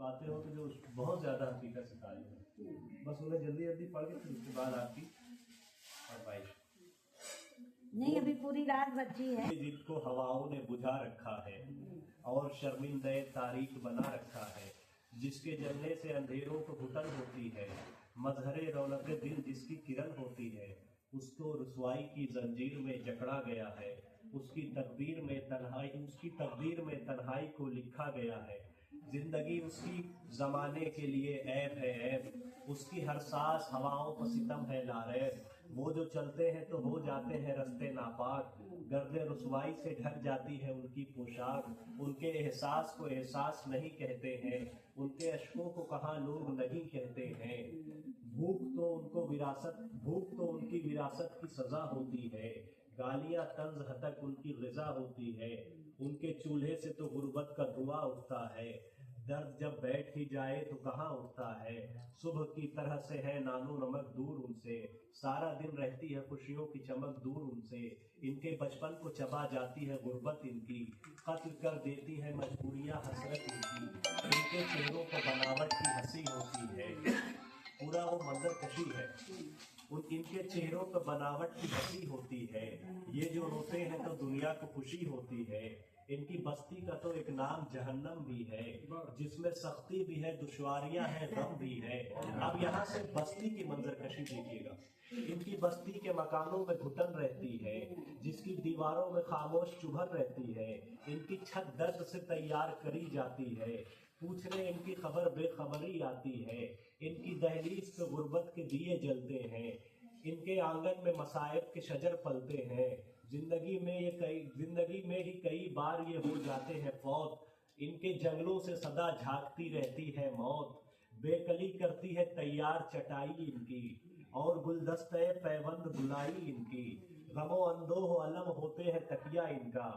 पाते हो तो जो बहुत ज़्यादा हकीकत से तारीफ है, बस उन्हें जल्दी जल्दी पढ़ के फिर उसके बाद आपकी फरमाइश। नहीं, अभी पूरी रात बची है। जिनको हवाओं ने बुझा रखा है और शर्मिंदे तारीख बना रखा है, जिसके जलने से अंधेरों को घुटन होती है, मजहरे रौनक दिल जिसकी किरण होती है, उसको रुसवाई की जंजीर में जकड़ा गया है। उसकी तकदीर में तन्हाई को लिखा गया है। जिंदगी उसकी जमाने के लिए ऐब है ऐब, उसकी हर सांस हवाओं पर सितम है लारैब। वो जो चलते हैं तो हो जाते हैं रस्ते नापाक, गर्दे रुसवाई से ढक जाती है उनकी पोशाक। उनके एहसास को एहसास नहीं कहते हैं, उनके अश्कों को कहाँ लोग नहीं कहते हैं। भूख तो उनकी विरासत की सजा होती है, गालियां तंज हतक उनकी ग़िज़ा होती है। उनके चूल्हे से तो गुर्बत का धुआं उठता है, दर्द जब बैठ ही जाए तो कहाँ उठता है। सुबह की तरह से है नानो नमक दूर उनसे, सारा दिन रहती है खुशियों की चमक दूर उनसे। इनके बचपन को चबा जाती है गुर्बत इनकी, कत्ल कर देती है मजबूरियां हसरत इनकी। इनके चेहरों पर बनावट की हंसी होती है, पूरा वो मंजर कशी है। इनके चेहरों पर बनावट की हंसी होती है, ये जो रोते हैं तो दुनिया को खुशी होती है। इनकी बस्ती का तो एक नाम जहन्नम भी है, जिसमें सख्ती भी है दुश्वारियां हैं गम भी है। अब यहाँ से बस्ती की मंजरकशी देखिएगा। इनकी बस्ती के मकानों में घुटन रहती है, जिसकी दीवारों में खामोश चुभन रहती है। इनकी छत दर्द से तैयार करी जाती है, पूछने इनकी खबर बेखबरी आती है। इनकी दहलीज पे गुर्बत के दिए जलते हैं, इनके आंगन में मसाइब के शजर पलते हैं। जिंदगी में ही कई बार ये हो जाते हैं फौत, इनके जंगलों से सदा झांकती रहती है मौत। बेकली करती है तैयार चटाई इनकी, और गुलदस्ते पैबंद बुलाई इनकी। गमो अंदोह अलम होते हैं तकिया इनका,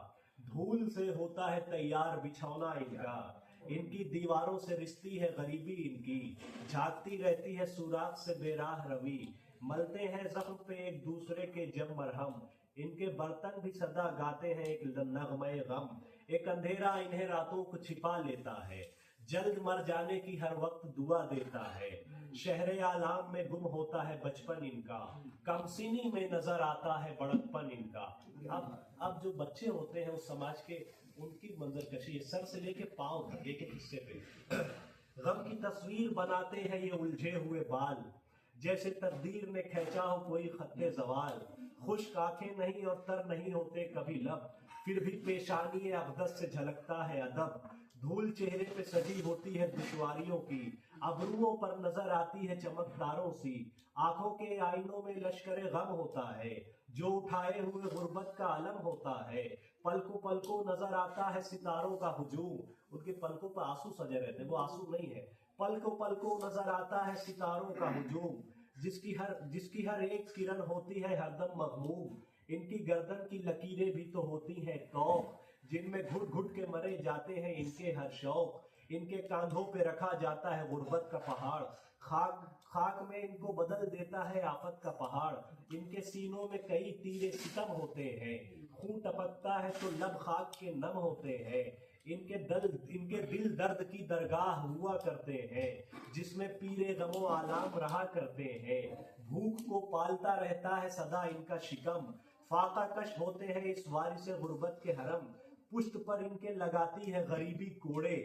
धूल से होता है तैयार बिछौना इनका। इनकी दीवारों से रिश्ती है गरीबी इनकी, झांकती रहती है सुराख से बेराह रवि। मलते हैं जख्म पे एक दूसरे के जब मरहम, इनके बर्तन भी सदा गाते हैं एक नगमे गम। एक अंधेरा इन्हें रातों को छिपा लेता है, जल्द मर जाने की हर वक्त दुआ देता है। शहरे आलाम में गुम होता है बचपन इनका, कमसीनी में नजर आता है बड़कपन इनका। अब जो बच्चे होते हैं उस समाज के, उनकी मंजरकशी है सर से लेके पांव तक एक एक हिस्से पे। गम की तस्वीर बनाते हैं ये उलझे हुए बाल, जैसे तकदीर ने खींचा हो कोई खत्ते जवाल। खुश्क आंखें नहीं और तर नहीं होते कभी लब, फिर भी पेशानी अक़दस से झलकता है अदब। धूल चेहरे पे सजी होती है दुश्वारियों की, अबरुओं पर नजर आती है चमकदारों सी। आंखों के आईनों में लश्करे गम होता है, जो उठाए हुए गुर्बत का अलम होता है। पलकों पलकों नजर आता है सितारों का हुजूम, उनके पलकों पर आंसू सजे रहते हैं, वो आंसू नहीं है। पलकों पलकों नजर आता है सितारों का हुजूम, जिसकी हर एक किरण होती है हरदम मग़मूम। इनकी गर्दन की लकीरें भी तो होती हैं तौक, जिनमें घुट घुट के मरे जाते हैं इनके हर शौक। इनके कांधों पे रखा जाता है गुर्बत का पहाड़, खाक में इनको बदल देता है आफत का पहाड़। इनके सीनों में कई तीरे सितम होते हैं, खून टपकता है तो लब खाक के नम होते हैं। इनके दिल दर्द की दरगाह हुआ करते हैं, जिसमें पीरे गमो आलाम रहा करते हैं। भूख को पालता रहता है सदा इनका शिकम, फाका कश होते हैं इस वारिस गुर्बत के हरम। पुश्त पर इनके लगाती है गरीबी कोड़े,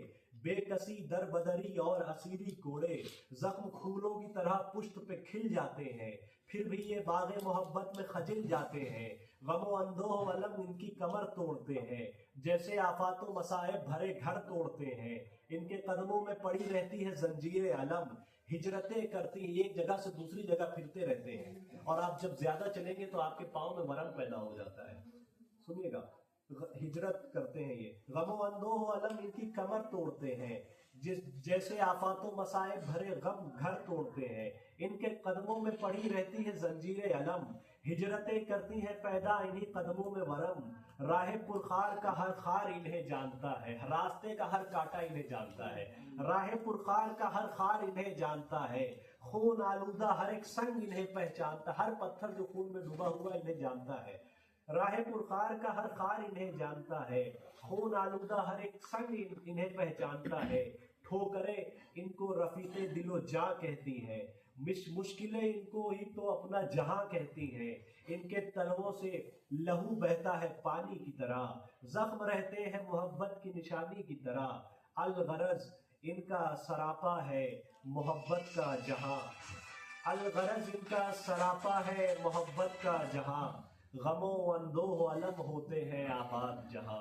बेकसी दर बदरी और असीरी कोड़े। जख्म फूलों की तरह पुश्त पे खिल जाते हैं, फिर भी ये बाग़े मोहब्बत में खजिल जाते हैं। गमो अंदोह अलम इनकी कमर तोड़ते हैं, जैसे आफातो मसाइब भरे घर तोड़ते हैं। इनके कदमों में पड़ी रहती है जंजीर अलम, हिजरतें करती हैं, एक जगह से दूसरी जगह फिरते रहते हैं। और आप जब ज्यादा चलेंगे तो आपके पाँव में वरम पैदा हो जाता है। सुनिएगा, हिजरत करते हैं ये। गमो अंदोह अलम इनकी कमर तोड़ते हैं, जैसे आफातों मसाइब भरे गम घर तोड़ते हैं। इनके कदमों में पड़ी रहती है जंजीर अलम, हिजरतें करती हैं पैदा इन्हीं कदमों में वरम। राह पुरखार का हर खार इन्हें जानता है, रास्ते का हर कांटा इन्हें जानता है। राह पुरखार का हर खार इन्हें जानता है, खून आलूदा हर एक संग इन्हें पहचानता। हर पत्थर जो खून में डूबा हुआ इन्हें जानता है। राह पुरखार का हर खार इन्हें जानता है, खून आलूदा हर एक संग इन्हें पहचानता है। ठोकरे आफितें दिलो जा कहती हैं, मुश्किलें इनको ही तो अपना जहां कहती हैं। इनके तलवों से लहू बहता है पानी की तरह, जख्म रहते हैं मोहब्बत की निशानी की तरह। अलगरज इनका सरापा है मोहब्बत का जहां, अलगरज इनका सरापा है मोहब्बत का जहां। गमो अंदोह अलम होते हैं आबाद जहां।